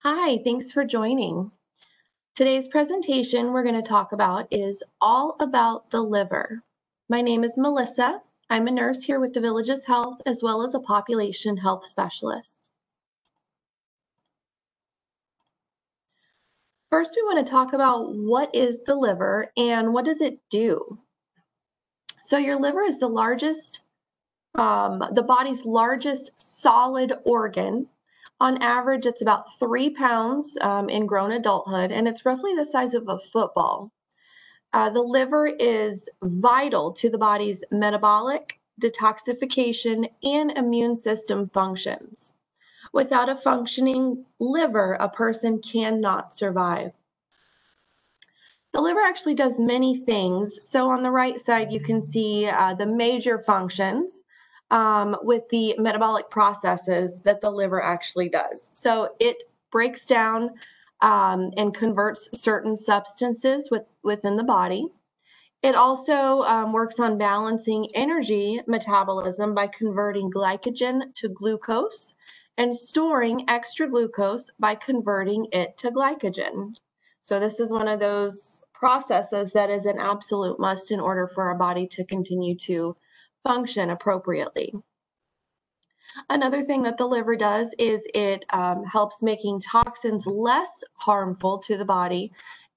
Hi, thanks for joining. Today's presentation we're going to talk about is all about the liver. My name is Melissa. I'm a nurse here with the Villages Health as well as a population health specialist. First, we want to talk about what is the liver and what does it do. So your liver is the body's largest solid organ. On average, it's about 3 pounds in grown adulthood, and it's roughly the size of a football. The liver is vital to the body's metabolic, detoxification, and immune system functions. Without a functioning liver, a person cannot survive. The liver actually does many things. So on the right side, you can see the major functions with the metabolic processes that the liver actually does. So it breaks down and converts certain substances within the body. It also works on balancing energy metabolism by converting glycogen to glucose and storing extra glucose by converting it to glycogen. So this is one of those processes that is an absolute must in order for our body to continue to function appropriately. Another thing that the liver does is it helps making toxins less harmful to the body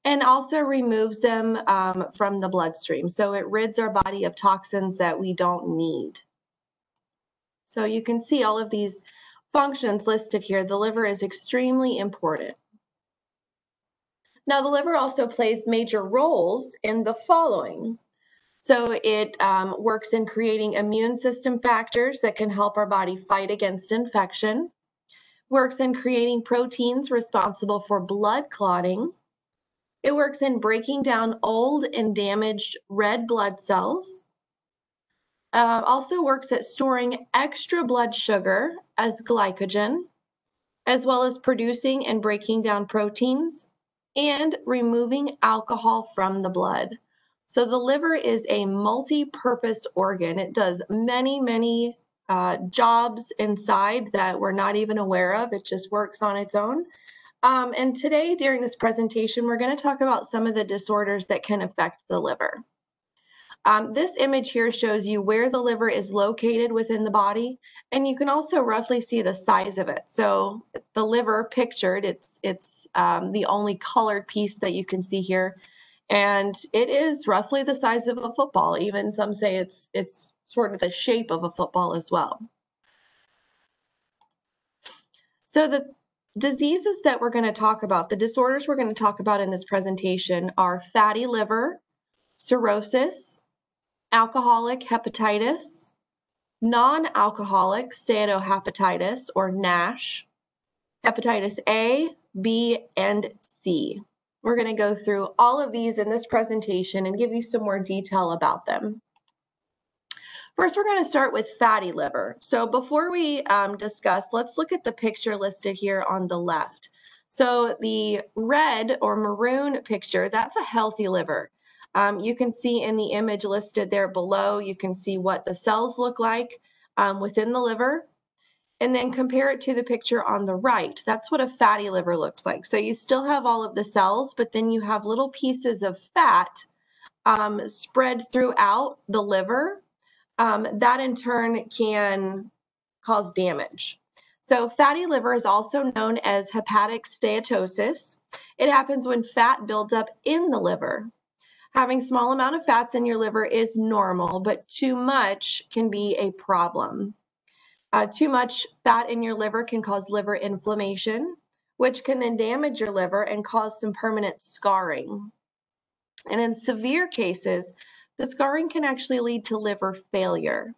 and also removes them from the bloodstream. So it rids our body of toxins that we don't need. So you can see all of these functions listed here. The liver is extremely important. Now, the liver also plays major roles in the following. So it works in creating immune system factors that can help our body fight against infection, works in creating proteins responsible for blood clotting. It works in breaking down old and damaged red blood cells. Also works at storing extra blood sugar as glycogen, as well as producing and breaking down proteins and removing alcohol from the blood. So the liver is a multi-purpose organ. It does many jobs inside that we're not even aware of. It just works on its own. And today, during this presentation, we're going to talk about some of the disorders that can affect the liver. This image here shows you where the liver is located within the body, and you can also roughly see the size of it. So the liver pictured, it's the only colored piece that you can see here, and it is roughly the size of a football. Even some say it's sort of the shape of a football as well. So the diseases that we're going to talk about, the disorders we're going to talk about in this presentation are fatty liver, cirrhosis, alcoholic hepatitis, non-alcoholic steatohepatitis or NASH, hepatitis A, B, and C. We're going to go through all of these in this presentation and give you some more detail about them. First, we're going to start with fatty liver. So before we discuss, let's look at the picture listed here on the left. So the red or maroon picture, that's a healthy liver. You can see in the image listed there below, you can see what the cells look like within the liver. And then compare it to the picture on the right. That's what a fatty liver looks like. So you still have all of the cells, but then you have little pieces of fat spread throughout the liver. That in turn can cause damage. So fatty liver is also known as hepatic steatosis. It happens when fat builds up in the liver. Having a small amount of fats in your liver is normal, but too much can be a problem. Too much fat in your liver can cause liver inflammation, which can then damage your liver and cause some permanent scarring. And in severe cases, the scarring can actually lead to liver failure.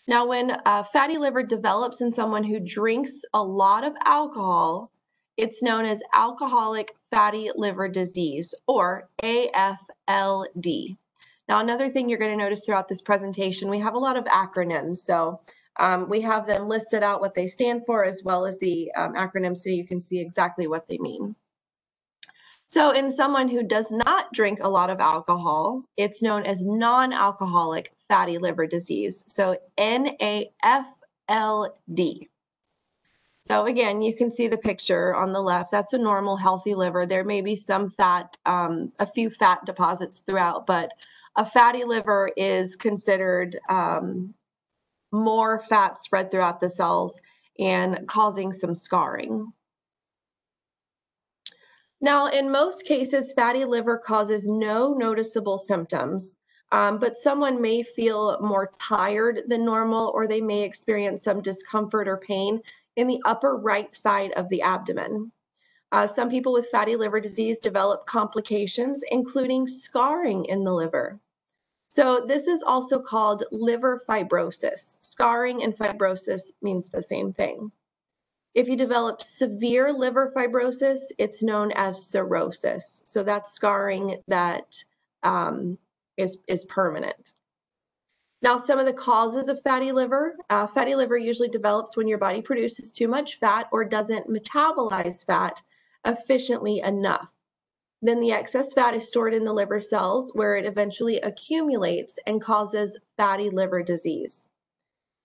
Now, when fatty liver develops in someone who drinks a lot of alcohol, it's known as alcoholic fatty liver disease, or AFLD. Now, another thing you're going to notice throughout this presentation, we have a lot of acronyms. So we have them listed out what they stand for, as well as the acronyms, so you can see exactly what they mean. So in someone who does not drink a lot of alcohol, it's known as non-alcoholic fatty liver disease. So NAFLD. So again, you can see the picture on the left. That's a normal, healthy liver. There may be some fat, a few fat deposits throughout, but a fatty liver is considered more fat spread throughout the cells and causing some scarring. Now, in most cases, fatty liver causes no noticeable symptoms, but someone may feel more tired than normal, or they may experience some discomfort or pain in the upper right side of the abdomen. Some people with fatty liver disease develop complications, including scarring in the liver. So this is also called liver fibrosis. Scarring and fibrosis means the same thing. If you develop severe liver fibrosis, it's known as cirrhosis. So that's scarring that is permanent. Now, some of the causes of fatty liver usually develops when your body produces too much fat or doesn't metabolize fat efficiently enough. Then the excess fat is stored in the liver cells where it eventually accumulates and causes fatty liver disease.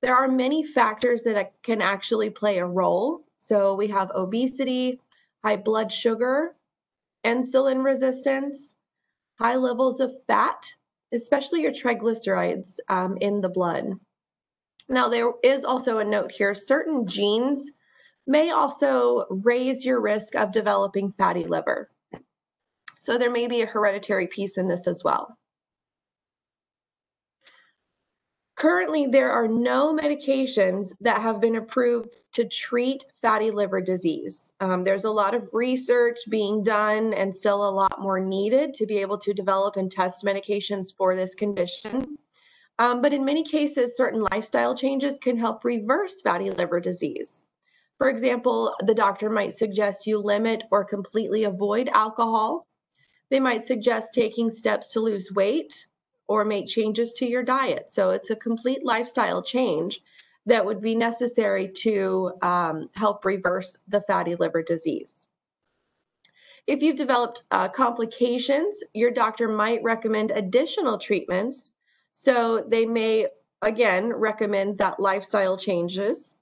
There are many factors that can actually play a role. So we have obesity, high blood sugar, insulin resistance, high levels of fat, especially your triglycerides in the blood. Now, there is also a note here, certain genes may also raise your risk of developing fatty liver. So there may be a hereditary piece in this as well. Currently, there are no medications that have been approved to treat fatty liver disease. There's a lot of research being done and still a lot more needed to be able to develop and test medications for this condition. But in many cases, certain lifestyle changes can help reverse fatty liver disease. For example, the doctor might suggest you limit or completely avoid alcohol. They might suggest taking steps to lose weight or make changes to your diet. So it's a complete lifestyle change that would be necessary to help reverse the fatty liver disease. If you've developed complications, your doctor might recommend additional treatments. So they may, again, recommend that lifestyle changes.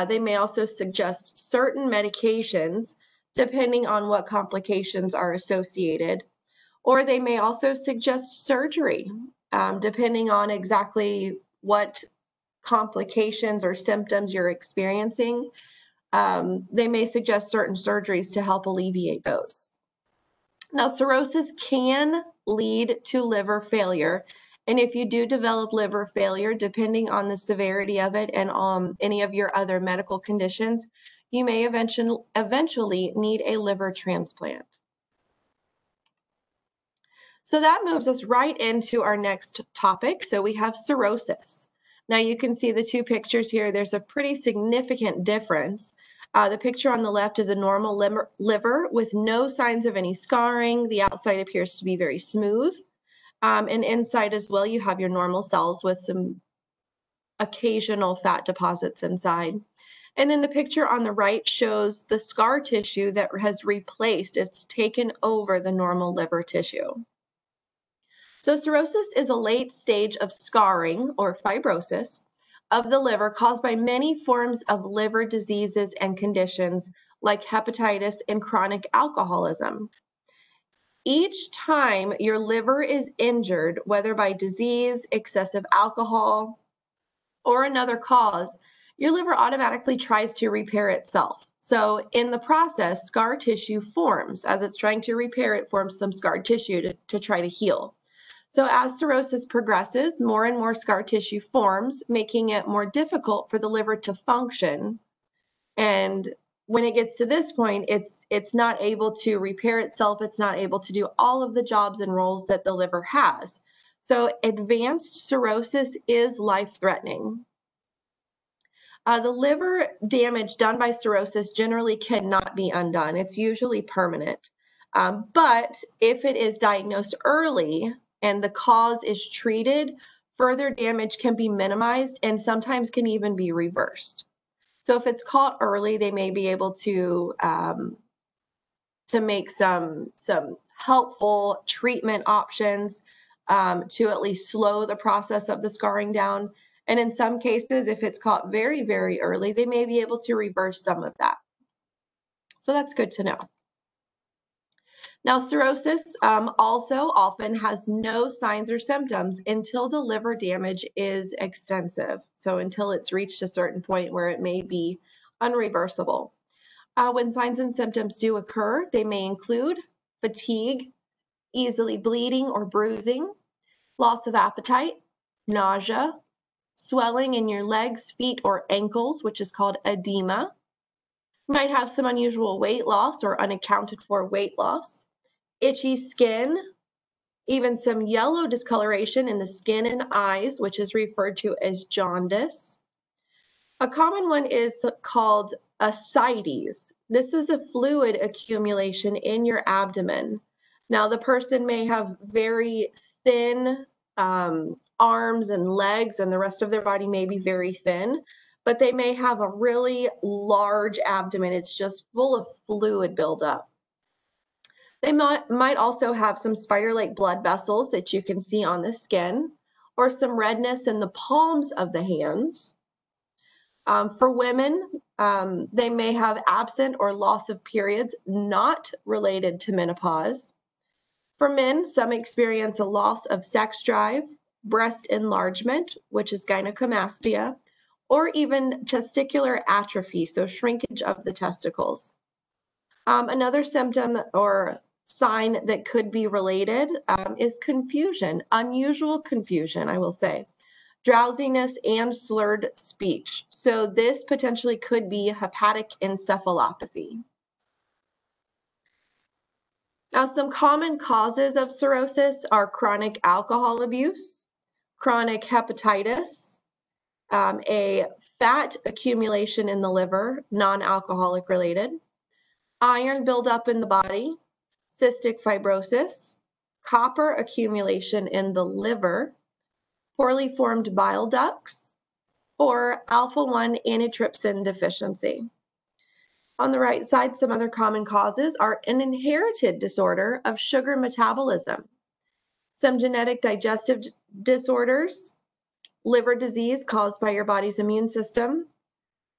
They may also suggest certain medications depending on what complications are associated. Or they may also suggest surgery, depending on exactly what complications or symptoms you're experiencing. They may suggest certain surgeries to help alleviate those. Now, cirrhosis can lead to liver failure. And if you do develop liver failure, depending on the severity of it and any of your other medical conditions, you may eventually need a liver transplant. So that moves us right into our next topic. So we have cirrhosis. Now you can see the two pictures here. There's a pretty significant difference. The picture on the left is a normal liver with no signs of any scarring. The outside appears to be very smooth. And inside as well, you have your normal cells with some occasional fat deposits inside. And then the picture on the right shows the scar tissue that has replaced, it's taken over the normal liver tissue. So cirrhosis is a late stage of scarring or fibrosis of the liver caused by many forms of liver diseases and conditions like hepatitis and chronic alcoholism. Each time your liver is injured, whether by disease, excessive alcohol, or another cause, your liver automatically tries to repair itself. So in the process, scar tissue forms. As it's trying to repair, it forms some scar tissue to try to heal. So as cirrhosis progresses, more and more scar tissue forms, making it more difficult for the liver to function. And when it gets to this point, it's not able to repair itself. It's not able to do all of the jobs and roles that the liver has. So advanced cirrhosis is life-threatening. The liver damage done by cirrhosis generally cannot be undone. It's usually permanent. But if it is diagnosed early and the cause is treated, further damage can be minimized and sometimes can even be reversed. So if it's caught early, they may be able to make some helpful treatment options to at least slow the process of the scarring down. And in some cases, if it's caught very, very early, they may be able to reverse some of that. So that's good to know. Now, cirrhosis also often has no signs or symptoms until the liver damage is extensive. So until it's reached a certain point where it may be unreversible. When signs and symptoms do occur, they may include fatigue, easily bleeding or bruising, loss of appetite, nausea, swelling in your legs, feet, or ankles, which is called edema. You might have some unusual weight loss or unaccounted for weight loss, itchy skin, even some yellow discoloration in the skin and eyes, which is referred to as jaundice. A common one is called ascites. This is a fluid accumulation in your abdomen. Now, the person may have very thin arms and legs, and the rest of their body may be very thin, but they may have a really large abdomen. It's just full of fluid buildup. They might also have some spider-like blood vessels that you can see on the skin, or some redness in the palms of the hands. For women, they may have absent or loss of periods not related to menopause. For men, some experience a loss of sex drive, breast enlargement, which is gynecomastia, or even testicular atrophy, so shrinkage of the testicles. Another symptom or sign that could be related is confusion, unusual confusion, I will say. Drowsiness and slurred speech. So this potentially could be hepatic encephalopathy. Now, some common causes of cirrhosis are chronic alcohol abuse, chronic hepatitis, a fat accumulation in the liver, non-alcoholic related, iron buildup in the body, cystic fibrosis, copper accumulation in the liver, poorly formed bile ducts, or alpha-1 antitrypsin deficiency. On the right side, some other common causes are an inherited disorder of sugar metabolism, some genetic digestive disorders, liver disease caused by your body's immune system,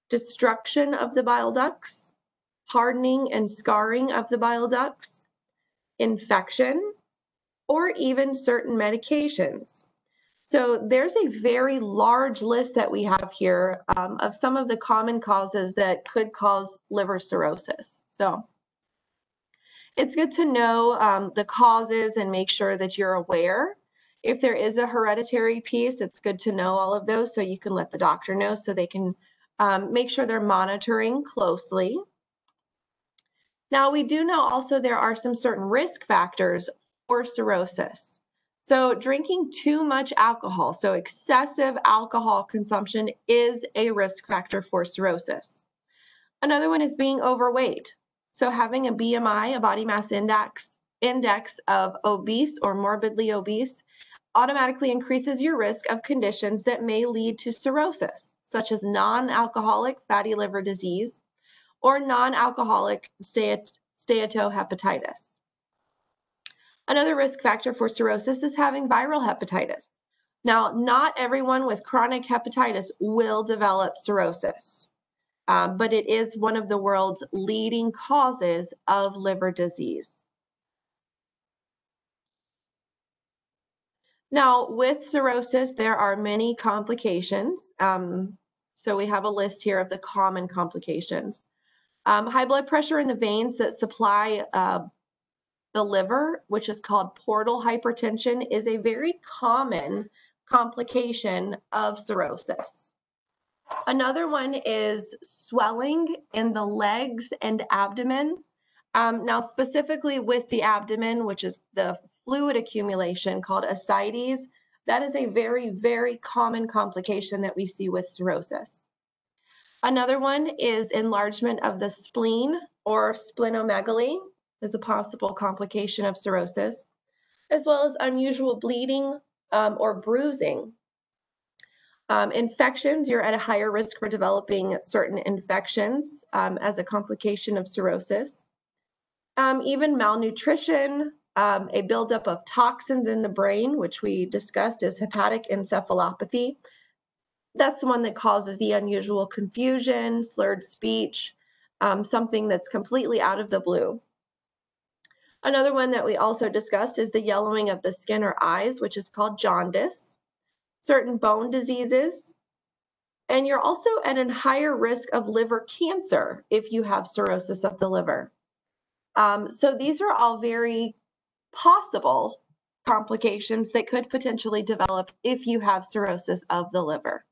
destruction of the bile ducts, hardening and scarring of the bile ducts, infection, or even certain medications. So there's a very large list that we have here of some of the common causes that could cause liver cirrhosis. So it's good to know the causes and make sure that you're aware. If there is a hereditary piece, it's good to know all of those so you can let the doctor know so they can make sure they're monitoring closely. Now, we do know also there are some certain risk factors for cirrhosis. So drinking too much alcohol, so excessive alcohol consumption is a risk factor for cirrhosis. Another one is being overweight. So having a BMI, a body mass index of obese or morbidly obese automatically increases your risk of conditions that may lead to cirrhosis, such as non-alcoholic fatty liver disease or non-alcoholic steatohepatitis. Another risk factor for cirrhosis is having viral hepatitis. Now, not everyone with chronic hepatitis will develop cirrhosis, but it is one of the world's leading causes of liver disease. Now, with cirrhosis, there are many complications. So we have a list here of the common complications. High blood pressure in the veins that supply the liver, which is called portal hypertension, is a very common complication of cirrhosis. Another one is swelling in the legs and abdomen. Now, specifically with the abdomen, which is the fluid accumulation called ascites, that is a very, very common complication that we see with cirrhosis. Another one is enlargement of the spleen or splenomegaly is a possible complication of cirrhosis, as well as unusual bleeding or bruising. Infections, you're at a higher risk for developing certain infections as a complication of cirrhosis. Even malnutrition, a buildup of toxins in the brain, which we discussed as hepatic encephalopathy. That's the one that causes the unusual confusion, slurred speech, something that's completely out of the blue. Another one that we also discussed is the yellowing of the skin or eyes, which is called jaundice, certain bone diseases, and you're also at a higher risk of liver cancer if you have cirrhosis of the liver. So these are all very possible complications that could potentially develop if you have cirrhosis of the liver.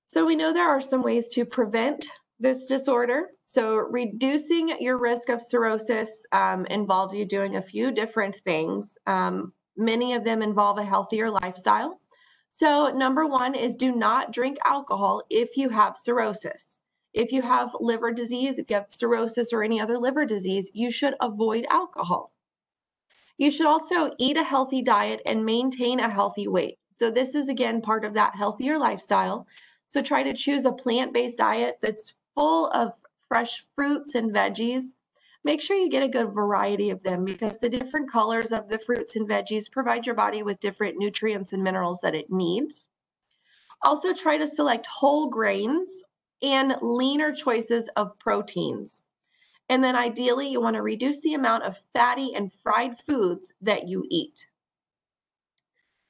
So we know there are some ways to prevent this disorder. So reducing your risk of cirrhosis involves you doing a few different things. Many of them involve a healthier lifestyle. So number one is do not drink alcohol if you have cirrhosis. If you have liver disease, if you have cirrhosis or any other liver disease, you should avoid alcohol. You should also eat a healthy diet and maintain a healthy weight. So this is again part of that healthier lifestyle. So try to choose a plant-based diet that's full of fresh fruits and veggies. Make sure you get a good variety of them because the different colors of the fruits and veggies provide your body with different nutrients and minerals that it needs. Also try to select whole grains and leaner choices of proteins. And then ideally, you want to reduce the amount of fatty and fried foods that you eat.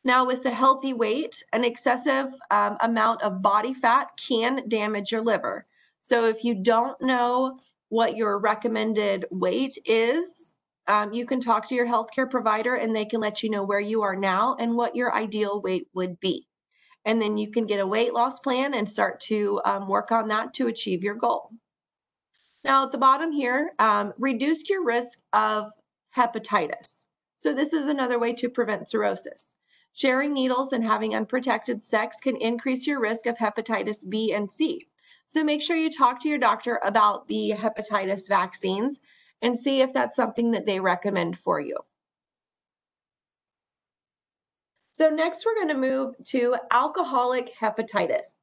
Now, with the healthy weight, an excessive amount of body fat can damage your liver. So if you don't know what your recommended weight is, you can talk to your healthcare provider and they can let you know where you are now and what your ideal weight would be. And then you can get a weight loss plan and start to work on that to achieve your goal. Now at the bottom here, reduce your risk of hepatitis. So this is another way to prevent cirrhosis. Sharing needles and having unprotected sex can increase your risk of hepatitis B and C. So make sure you talk to your doctor about the hepatitis vaccines and see if that's something that they recommend for you. So next we're going to move to alcoholic hepatitis.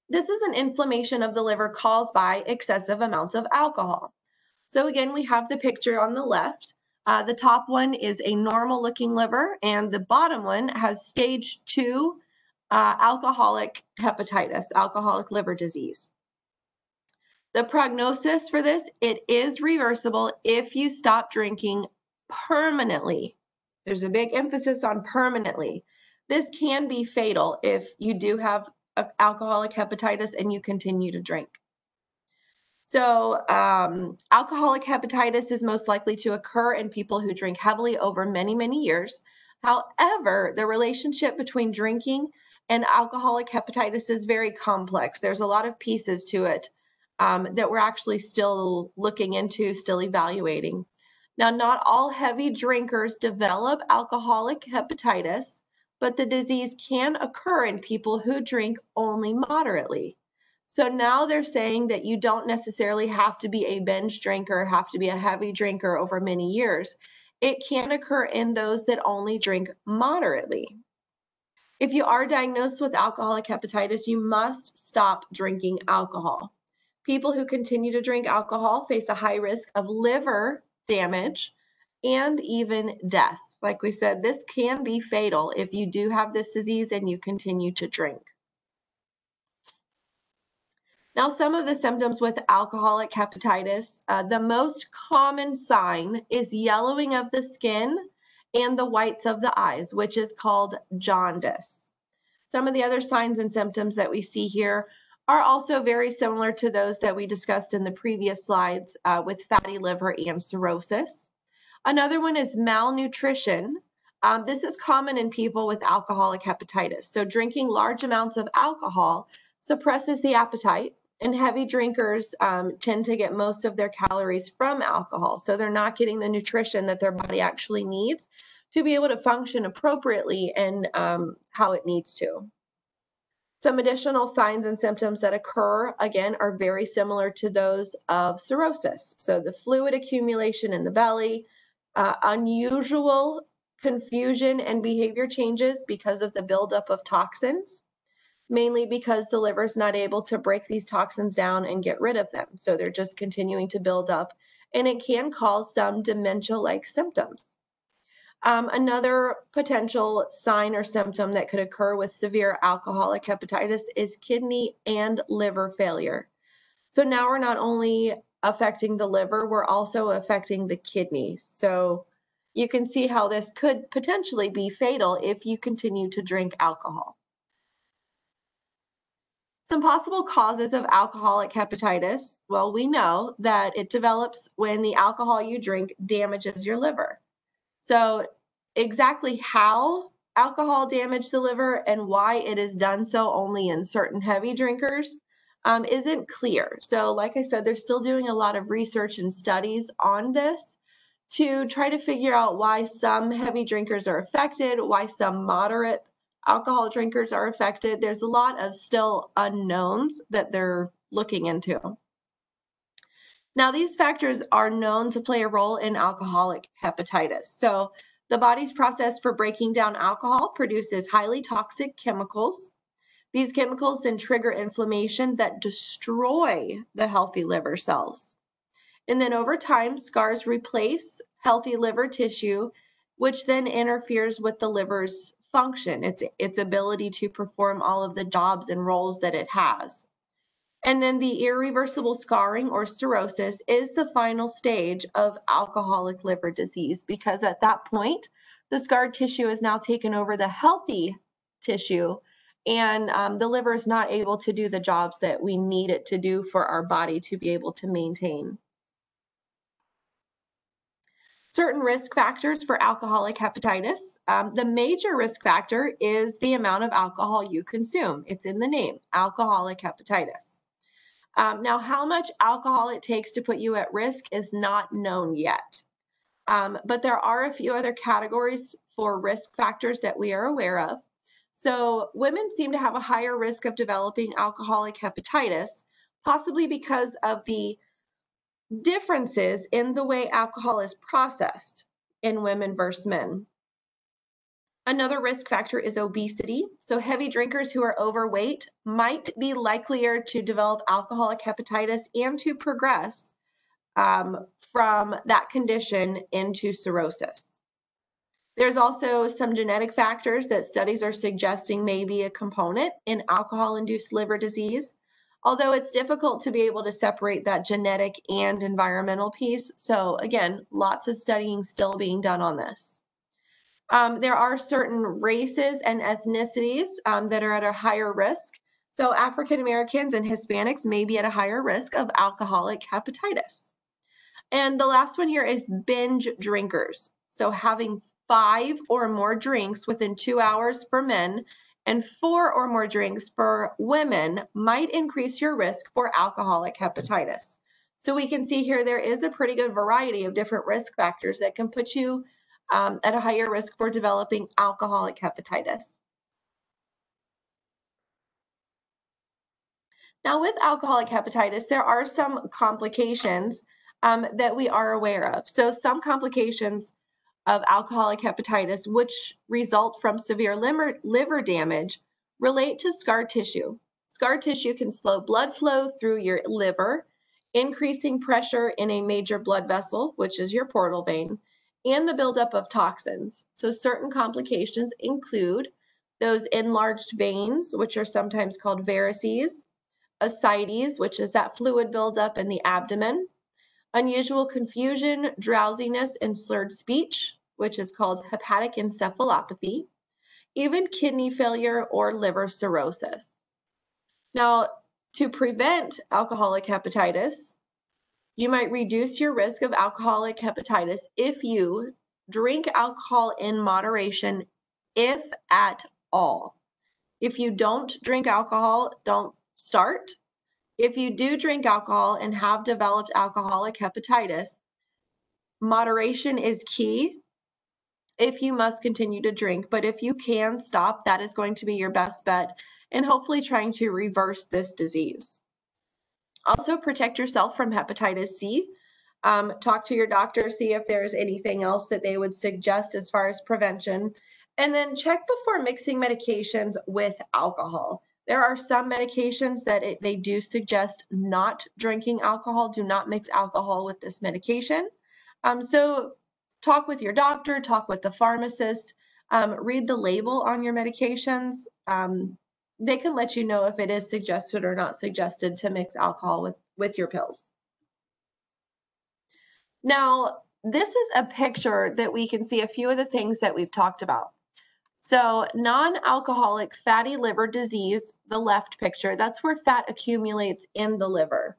This is an inflammation of the liver caused by excessive amounts of alcohol. So again, we have the picture on the left. The top one is a normal looking liver and the bottom one has stage 2 alcoholic hepatitis, alcoholic liver disease. The prognosis for this, it is reversible if you stop drinking permanently. There's a big emphasis on permanently. This can be fatal if you do have alcoholic hepatitis and you continue to drink. So alcoholic hepatitis is most likely to occur in people who drink heavily over many, many years. However, the relationship between drinking and alcoholic hepatitis is very complex. There's a lot of pieces to it that we're actually still looking into, still evaluating. Now, not all heavy drinkers develop alcoholic hepatitis, but the disease can occur in people who drink only moderately. So now they're saying that you don't necessarily have to be a binge drinker, have to be a heavy drinker over many years. It can occur in those that only drink moderately. If you are diagnosed with alcoholic hepatitis, you must stop drinking alcohol. People who continue to drink alcohol face a high risk of liver damage and even death. Like we said, this can be fatal if you do have this disease and you continue to drink. Now, some of the symptoms with alcoholic hepatitis, the most common sign is yellowing of the skin and the whites of the eyes, which is called jaundice. Some of the other signs and symptoms that we see here are also very similar to those that we discussed in the previous slides with fatty liver and cirrhosis. Another one is malnutrition. This is common in people with alcoholic hepatitis. So drinking large amounts of alcohol suppresses the appetite, and heavy drinkers tend to get most of their calories from alcohol. So they're not getting the nutrition that their body actually needs to be able to function appropriately and how it needs to. Some additional signs and symptoms that occur, again, are very similar to those of cirrhosis. So the fluid accumulation in the belly, unusual confusion and behavior changes because of the buildup of toxins, mainly because the liver is not able to break these toxins down and get rid of them. So they're just continuing to build up, and it can cause some dementia-like symptoms. Another potential sign or symptom that could occur with severe alcoholic hepatitis is kidney and liver failure. So now we're not only affecting the liver, we're also affecting the kidneys. So you can see how this could potentially be fatal if you continue to drink alcohol. Some possible causes of alcoholic hepatitis. Well, we know that it develops when the alcohol you drink damages your liver. So, exactly how alcohol damages the liver and why it is done so only in certain heavy drinkers isn't clear. So, like I said, they're still doing a lot of research and studies on this to try to figure out why some heavy drinkers are affected, why some moderate alcohol drinkers are affected. There's a lot of still unknowns that they're looking into. Now, these factors are known to play a role in alcoholic hepatitis. So, the body's process for breaking down alcohol produces highly toxic chemicals. These chemicals then trigger inflammation that destroy the healthy liver cells. And then over time, scars replace healthy liver tissue, which then interferes with the liver's function, its ability to perform all of the jobs and roles that it has. And then the irreversible scarring or cirrhosis is the final stage of alcoholic liver disease because at that point, the scarred tissue has now taken over the healthy tissue, and the liver is not able to do the jobs that we need it to do for our body to be able to maintain. Certain risk factors for alcoholic hepatitis. The major risk factor is the amount of alcohol you consume. It's in the name, alcoholic hepatitis. Now, how much alcohol it takes to put you at risk is not known yet. But there are a few other categories for risk factors that we are aware of. So, women seem to have a higher risk of developing alcoholic hepatitis, possibly because of the differences in the way alcohol is processed in women versus men. Another risk factor is obesity. So, heavy drinkers who are overweight might be likelier to develop alcoholic hepatitis and to progress from that condition into cirrhosis. There's also some genetic factors that studies are suggesting may be a component in alcohol-induced liver disease, although it's difficult to be able to separate that genetic and environmental piece. So again, lots of studying still being done on this. There are certain races and ethnicities that are at a higher risk. So African Americans and Hispanics may be at a higher risk of alcoholic hepatitis. And the last one here is binge drinkers. So having 5 or more drinks within 2 hours for men and 4 or more drinks for women might increase your risk for alcoholic hepatitis. So we can see here there is a pretty good variety of different risk factors that can put you at a higher risk for developing alcoholic hepatitis. Now, with alcoholic hepatitis, there are some complications that we are aware of. So, some complications of alcoholic hepatitis, which result from severe liver damage, relate to scar tissue. Scar tissue can slow blood flow through your liver, increasing pressure in a major blood vessel, which is your portal vein, and the buildup of toxins. So, certain complications include those enlarged veins, which are sometimes called varices, ascites, which is that fluid buildup in the abdomen, unusual confusion, drowsiness, and slurred speech, which is called hepatic encephalopathy, even kidney failure or liver cirrhosis. Now, to prevent alcoholic hepatitis, you might reduce your risk of alcoholic hepatitis if you drink alcohol in moderation, if at all. If you don't drink alcohol, don't start. If you do drink alcohol and have developed alcoholic hepatitis, moderation is key if you must continue to drink. But if you can stop, that is going to be your best bet and hopefully trying to reverse this disease. Also, protect yourself from hepatitis C. Talk to your doctor, see if there's anything else that they would suggest as far as prevention. And then check before mixing medications with alcohol. There are some medications that they do suggest not drinking alcohol. Do not mix alcohol with this medication. So talk with your doctor, talk with the pharmacist, read the label on your medications. They can let you know if it is suggested or not suggested to mix alcohol with your pills. Now, this is a picture that we can see a few of the things that we've talked about. So non-alcoholic fatty liver disease, the left picture, that's where fat accumulates in the liver.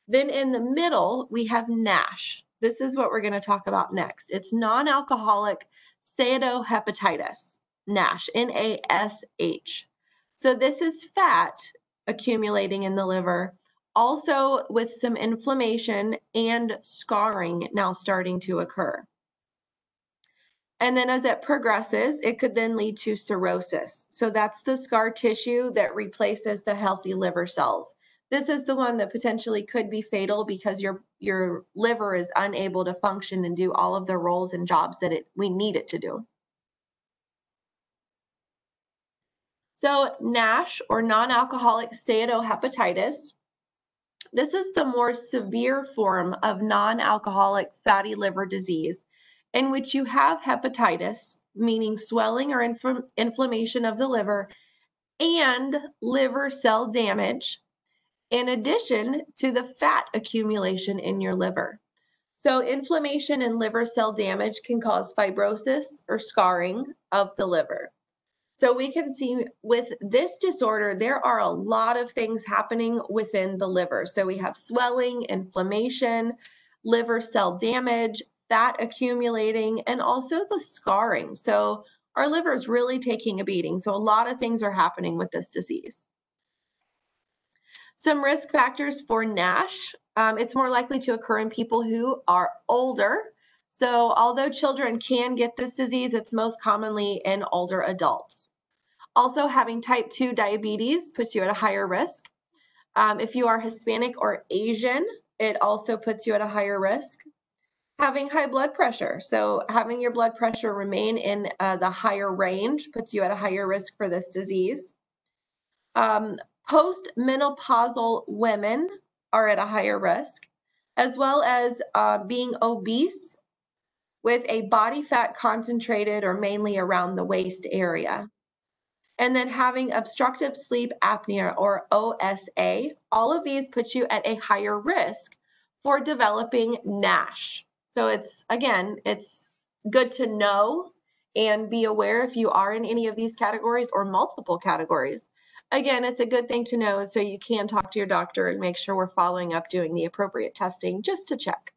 Then in the middle, we have NASH. This is what we're going to talk about next. It's non-alcoholic steatohepatitis, NASH, N-A-S-H. So this is fat accumulating in the liver, also with some inflammation and scarring now starting to occur. And then as it progresses, it could then lead to cirrhosis. So that's the scar tissue that replaces the healthy liver cells. This is the one that potentially could be fatal because your liver is unable to function and do all of the roles and jobs that we need it to do. So NASH, or non-alcoholic steatohepatitis, this is the more severe form of non-alcoholic fatty liver disease in which you have hepatitis, meaning swelling or inflammation of the liver, and liver cell damage, in addition to the fat accumulation in your liver. So inflammation and liver cell damage can cause fibrosis or scarring of the liver. So we can see with this disorder, there are a lot of things happening within the liver. So we have swelling, inflammation, liver cell damage, fat accumulating, and also the scarring. So our liver is really taking a beating. So a lot of things are happening with this disease. Some risk factors for NASH. It's more likely to occur in people who are older. So although children can get this disease, it's most commonly in older adults. Also, having type 2 diabetes puts you at a higher risk. If you are Hispanic or Asian, it also puts you at a higher risk. Having high blood pressure. So having your blood pressure remain in the higher range puts you at a higher risk for this disease. Postmenopausal women are at a higher risk, as well as being obese with a body fat concentrated or mainly around the waist area. And then having obstructive sleep apnea, or OSA, all of these put you at a higher risk for developing NASH. So it's good to know and be aware if you are in any of these categories or multiple categories. Again, it's a good thing to know so you can talk to your doctor and make sure we're following up doing the appropriate testing just to check.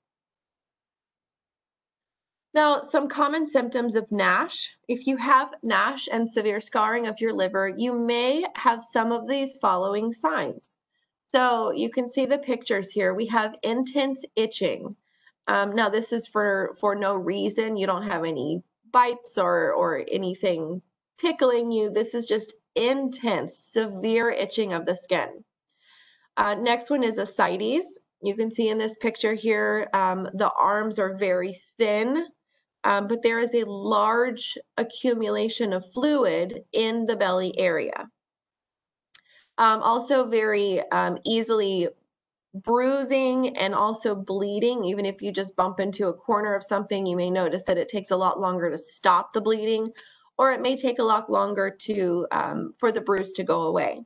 Now, some common symptoms of NASH. If you have NASH and severe scarring of your liver, you may have some of these following signs. So you can see the pictures here. We have intense itching. Now, this is for no reason. You don't have any bites or anything tickling you. This is just intense, severe itching of the skin. Next one is ascites. You can see in this picture here, the arms are very thin. But there is a large accumulation of fluid in the belly area. Also very easily bruising and also bleeding. Even if you just bump into a corner of something, you may notice that it takes a lot longer to stop the bleeding, or it may take a lot longer for the bruise to go away.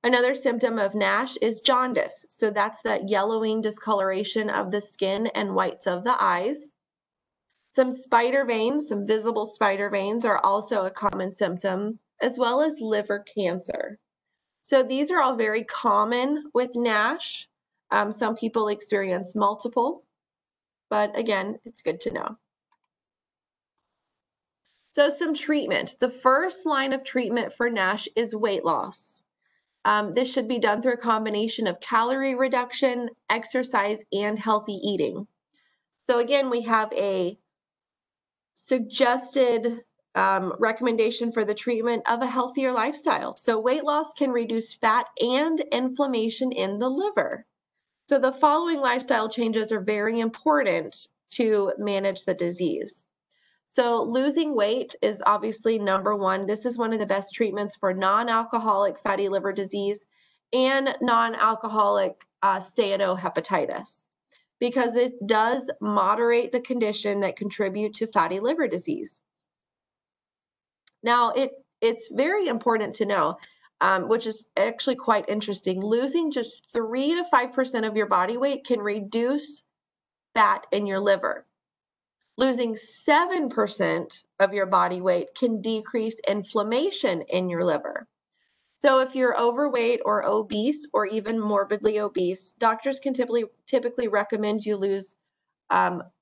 Another symptom of NASH is jaundice. So that's that yellowing discoloration of the skin and whites of the eyes. Some spider veins, some visible spider veins, are also a common symptom, as well as liver cancer. So these are all very common with NASH. Some people experience multiple, but again, it's good to know. So some treatment. The first line of treatment for NASH is weight loss. This should be done through a combination of calorie reduction, exercise, and healthy eating. So again, we have a suggested recommendation for the treatment of a healthier lifestyle. So weight loss can reduce fat and inflammation in the liver. So the following lifestyle changes are very important to manage the disease. So losing weight is obviously number one. This is one of the best treatments for non-alcoholic fatty liver disease and non-alcoholic steatohepatitis. because it does moderate the condition that contribute to fatty liver disease. Now, it's very important to know, which is actually quite interesting, losing just 3 to 5% of your body weight can reduce fat in your liver. Losing 7% of your body weight can decrease inflammation in your liver. So if you're overweight or obese or even morbidly obese, doctors can typically recommend you lose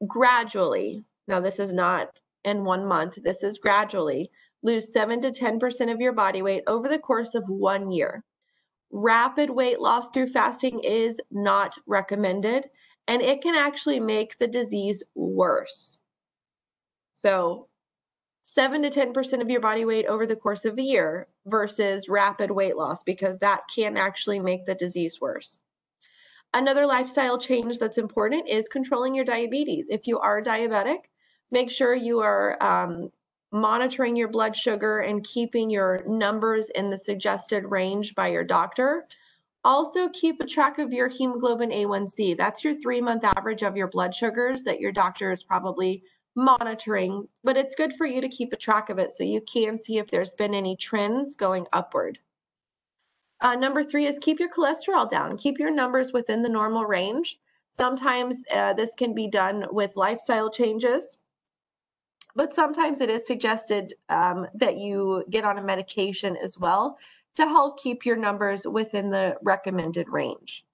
gradually. Now, this is not in 1 month, this is gradually. Lose 7 to 10% of your body weight over the course of 1 year. Rapid weight loss through fasting is not recommended, and it can actually make the disease worse. So 7 to 10% of your body weight over the course of a year versus rapid weight loss, because that can actually make the disease worse. Another lifestyle change that's important is controlling your diabetes. If you are diabetic, make sure you are monitoring your blood sugar and keeping your numbers in the suggested range by your doctor. Also, keep a track of your hemoglobin A1C. That's your 3-month average of your blood sugars that your doctor is probably monitoring, but it's good for you to keep a track of it so you can see if there's been any trends going upward. Number 3 is keep your cholesterol down. Keep your numbers within the normal range. Sometimes this can be done with lifestyle changes, but sometimes it is suggested that you get on a medication as well to help keep your numbers within the recommended range.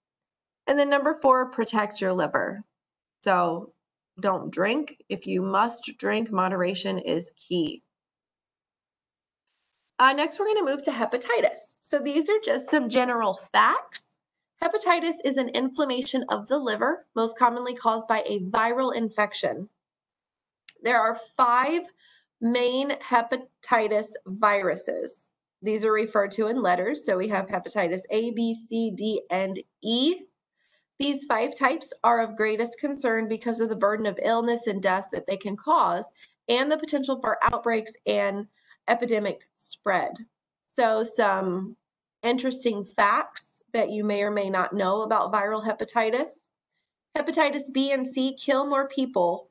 And then number 4, protect your liver. So don't drink. If you must drink, moderation is key. Next, we're going to move to hepatitis. So these are just some general facts. Hepatitis is an inflammation of the liver, most commonly caused by a viral infection. There are 5 main hepatitis viruses. These are referred to in letters. So we have hepatitis A, B, C, D, and E. These 5 types are of greatest concern because of the burden of illness and death that they can cause and the potential for outbreaks and epidemic spread. So some interesting facts that you may or may not know about viral hepatitis. Hepatitis B and C kill more people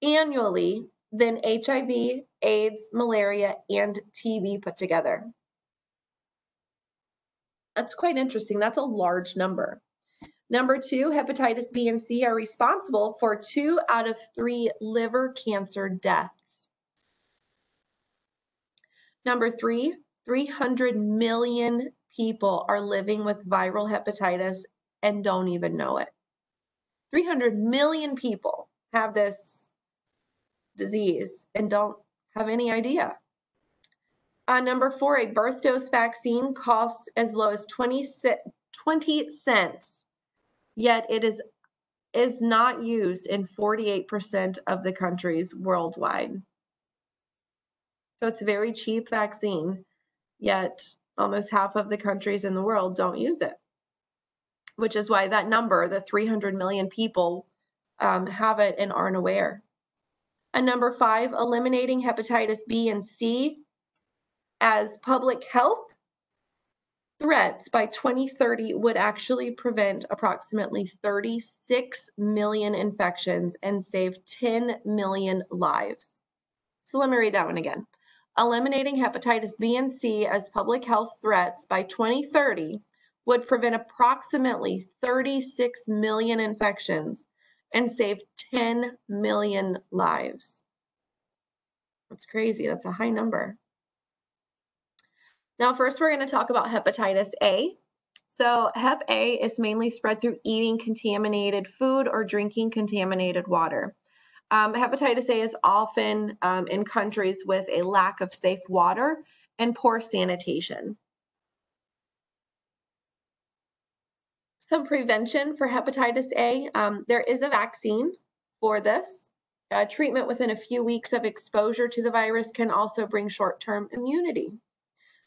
annually than HIV, AIDS, malaria, and TB put together. That's quite interesting. That's a large number. Number 2, hepatitis B and C are responsible for 2 out of 3 liver cancer deaths. Number 3, 300 million people are living with viral hepatitis and don't even know it. 300 million people have this disease and don't have any idea. Number 4, a birth dose vaccine costs as low as 20 cents, yet it is not used in 48% of the countries worldwide. So it's a very cheap vaccine, yet almost half of the countries in the world don't use it, which is why that number, the 300 million people, have it and aren't aware. And number 5, eliminating hepatitis B and C as public health threats by 2030 would actually prevent approximately 36 million infections and save 10 million lives. So let me read that one again. Eliminating hepatitis B and C as public health threats by 2030 would prevent approximately 36 million infections and save 10 million lives. That's crazy. That's a high number. Now, first, we're going to talk about hepatitis A. So Hep A is mainly spread through eating contaminated food or drinking contaminated water. Hepatitis A is often in countries with a lack of safe water and poor sanitation. Some prevention for hepatitis A, there is a vaccine for this. Treatment within a few weeks of exposure to the virus can also bring short-term immunity.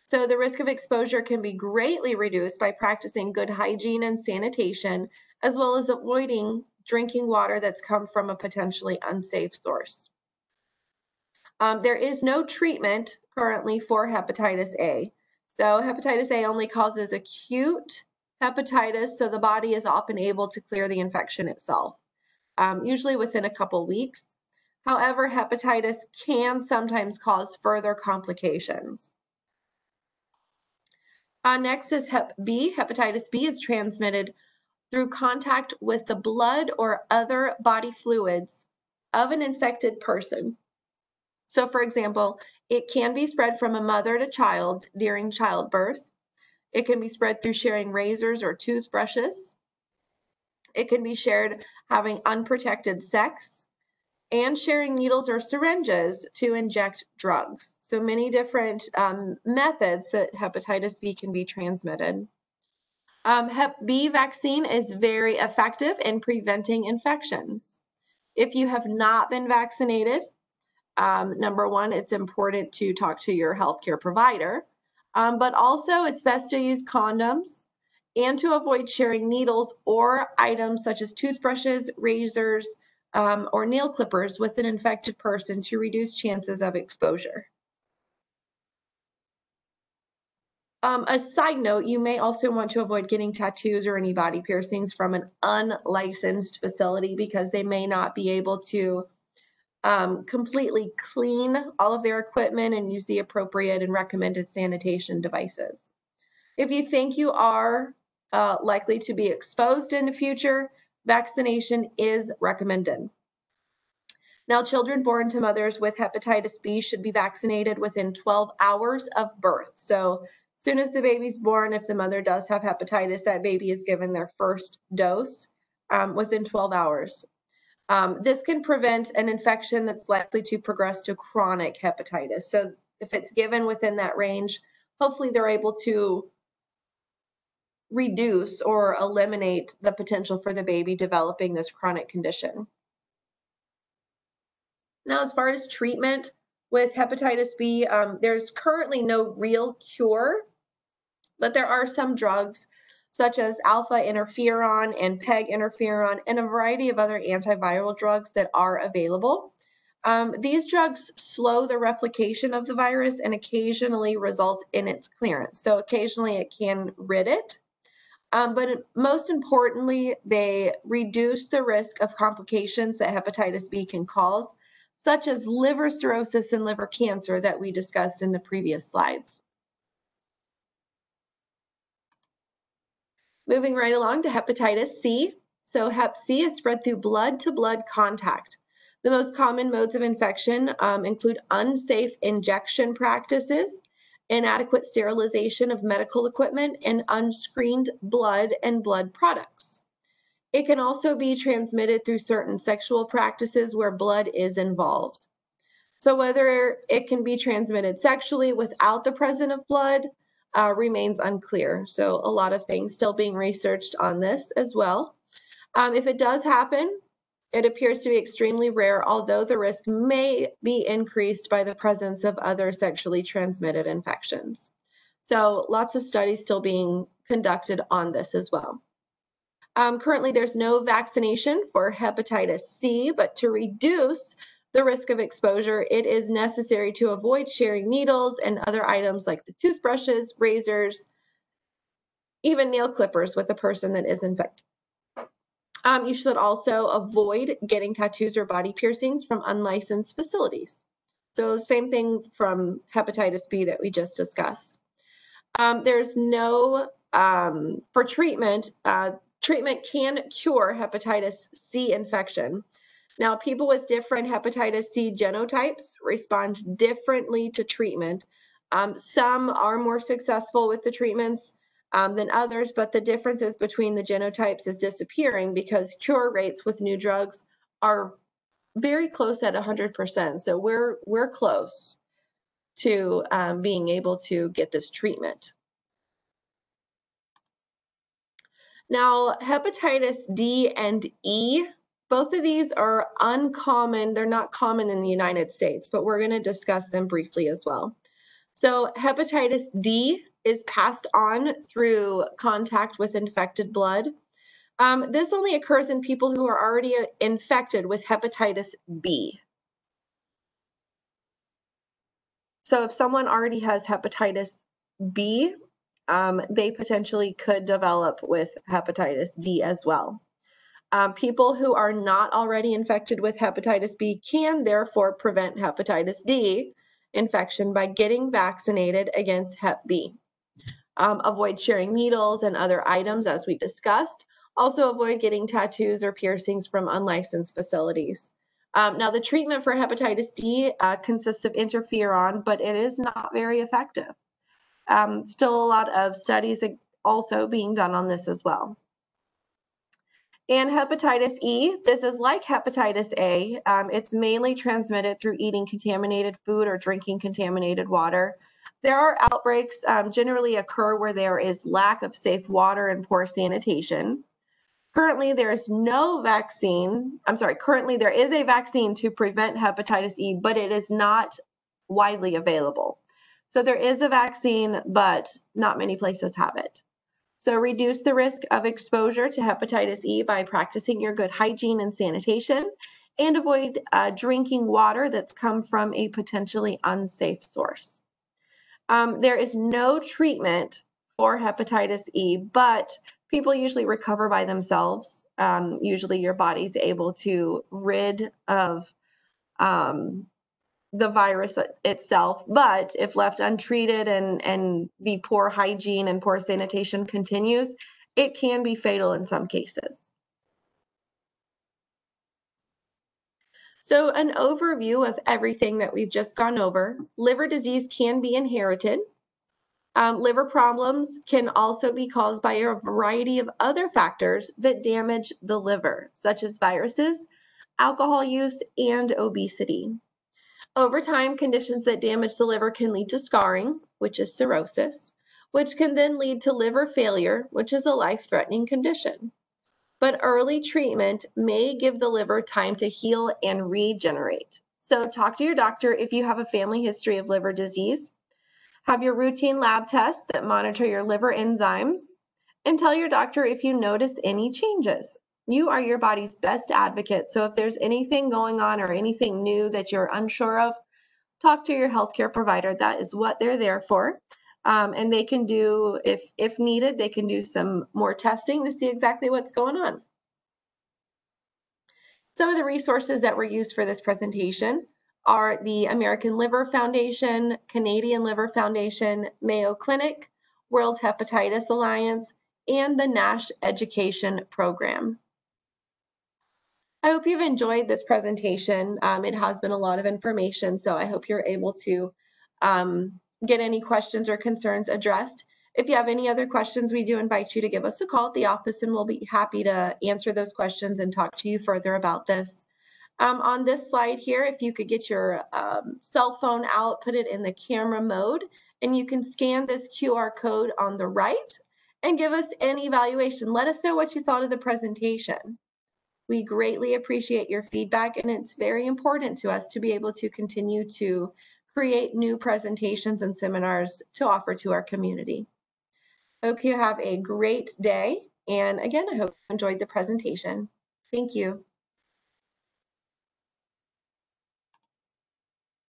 So the risk of exposure can be greatly reduced by practicing good hygiene and sanitation, as well as avoiding drinking water that's come from a potentially unsafe source. There is no treatment currently for hepatitis A. So hepatitis A only causes acute hepatitis, so the body is often able to clear the infection itself. usually within a couple weeks. However, hepatitis can sometimes cause further complications. Next is Hep B. Hepatitis B is transmitted through contact with the blood or other body fluids of an infected person. So, for example, it can be spread from a mother to child during childbirth. It can be spread through sharing razors or toothbrushes. It can be shared having unprotected sex and sharing needles or syringes to inject drugs. So many different methods that hepatitis B can be transmitted. Hep B vaccine is very effective in preventing infections. If you have not been vaccinated, number one, it's important to talk to your healthcare provider, but also it's best to use condoms and to avoid sharing needles or items such as toothbrushes, razors, or nail clippers with an infected person to reduce chances of exposure. A side note, you may also want to avoid getting tattoos or any body piercings from an unlicensed facility because they may not be able to completely clean all of their equipment and use the appropriate and recommended sanitation devices. If you think you are likely to be exposed in the future, vaccination is recommended. Now, children born to mothers with hepatitis B should be vaccinated within 12 hours of birth. So, as soon as the baby's born, if the mother does have hepatitis, that baby is given their first dose within 12 hours. This can prevent an infection that's likely to progress to chronic hepatitis. So, if it's given within that range, hopefully they're able to reduce or eliminate the potential for the baby developing this chronic condition. Now, as far as treatment with hepatitis B, there's currently no real cure, but there are some drugs such as alpha interferon and PEG interferon and a variety of other antiviral drugs that are available. These drugs slow the replication of the virus and occasionally result in its clearance. So occasionally it can rid it. But most importantly, they reduce the risk of complications that hepatitis B can cause, such as liver cirrhosis and liver cancer that we discussed in the previous slides. Moving right along to hepatitis C. So Hep C is spread through blood-to-blood contact. The most common modes of infection include unsafe injection practices, inadequate sterilization of medical equipment, and unscreened blood and blood products. It can also be transmitted through certain sexual practices where blood is involved. So whether it can be transmitted sexually without the presence of blood remains unclear. So a lot of things still being researched on this as well. If it does happen, it appears to be extremely rare, although the risk may be increased by the presence of other sexually transmitted infections. So lots of studies still being conducted on this as well. Currently, there's no vaccination for hepatitis C, but to reduce the risk of exposure, it is necessary to avoid sharing needles and other items like the toothbrushes, razors, even nail clippers with a person that is infected. You should also avoid getting tattoos or body piercings from unlicensed facilities. So same thing from hepatitis B that we just discussed. There's no, for treatment, treatment can cure hepatitis C infection. Now, people with different hepatitis C genotypes respond differently to treatment. Some are more successful with the treatments than others, but the differences between the genotypes is disappearing because cure rates with new drugs are very close at 100%. So we're close to being able to get this treatment. Now, hepatitis D and E, both of these are uncommon. They're not common in the United States, but we're going to discuss them briefly as well. So hepatitis D is passed on through contact with infected blood. This only occurs in people who are already infected with hepatitis B. So if someone already has hepatitis B, they potentially could develop with hepatitis D as well. People who are not already infected with hepatitis B can therefore prevent hepatitis D infection by getting vaccinated against Hep B. Avoid sharing needles and other items, as we discussed. Also, avoid getting tattoos or piercings from unlicensed facilities. Now, the treatment for hepatitis D consists of interferon, but it is not very effective. Still a lot of studies also being done on this as well. And hepatitis E, this is like hepatitis A. It's mainly transmitted through eating contaminated food or drinking contaminated water. There are outbreaks generally occur where there is lack of safe water and poor sanitation. Currently, there is no vaccine. Currently there is a vaccine to prevent hepatitis E, but it is not widely available. So there is a vaccine, but not many places have it. So reduce the risk of exposure to hepatitis E by practicing your good hygiene and sanitation, and avoid drinking water that's come from a potentially unsafe source. There is no treatment for hepatitis E, but people usually recover by themselves. Usually your body's able to rid of the virus itself, but if left untreated and the poor hygiene and poor sanitation continues, it can be fatal in some cases. So an overview of everything that we've just gone over. Liver disease can be inherited. Liver problems can also be caused by a variety of other factors that damage the liver, such as viruses, alcohol use, and obesity. Over time, conditions that damage the liver can lead to scarring, which is cirrhosis, which can then lead to liver failure, which is a life-threatening condition. But early treatment may give the liver time to heal and regenerate. So talk to your doctor if you have a family history of liver disease. Have your routine lab tests that monitor your liver enzymes, and tell your doctor if you notice any changes. You are your body's best advocate, so if there's anything going on or anything new that you're unsure of, talk to your healthcare provider. That is what they're there for. And they can do, if needed, they can do some more testing to see exactly what's going on. Some of the resources that were used for this presentation are the American Liver Foundation, Canadian Liver Foundation, Mayo Clinic, World Hepatitis Alliance, and the NASH Education Program. I hope you've enjoyed this presentation. It has been a lot of information, so I hope you're able to get any questions or concerns addressed. If you have any other questions, we do invite you to give us a call at the office, and we'll be happy to answer those questions and talk to you further about this. On this slide here, if you could get your cell phone out, put it in the camera mode, and you can scan this QR code on the right and give us an evaluation. Let us know what you thought of the presentation. We greatly appreciate your feedback, and it's very important to us to be able to continue to create new presentations and seminars to offer to our community. Hope you have a great day, and again, I hope you enjoyed the presentation. Thank you.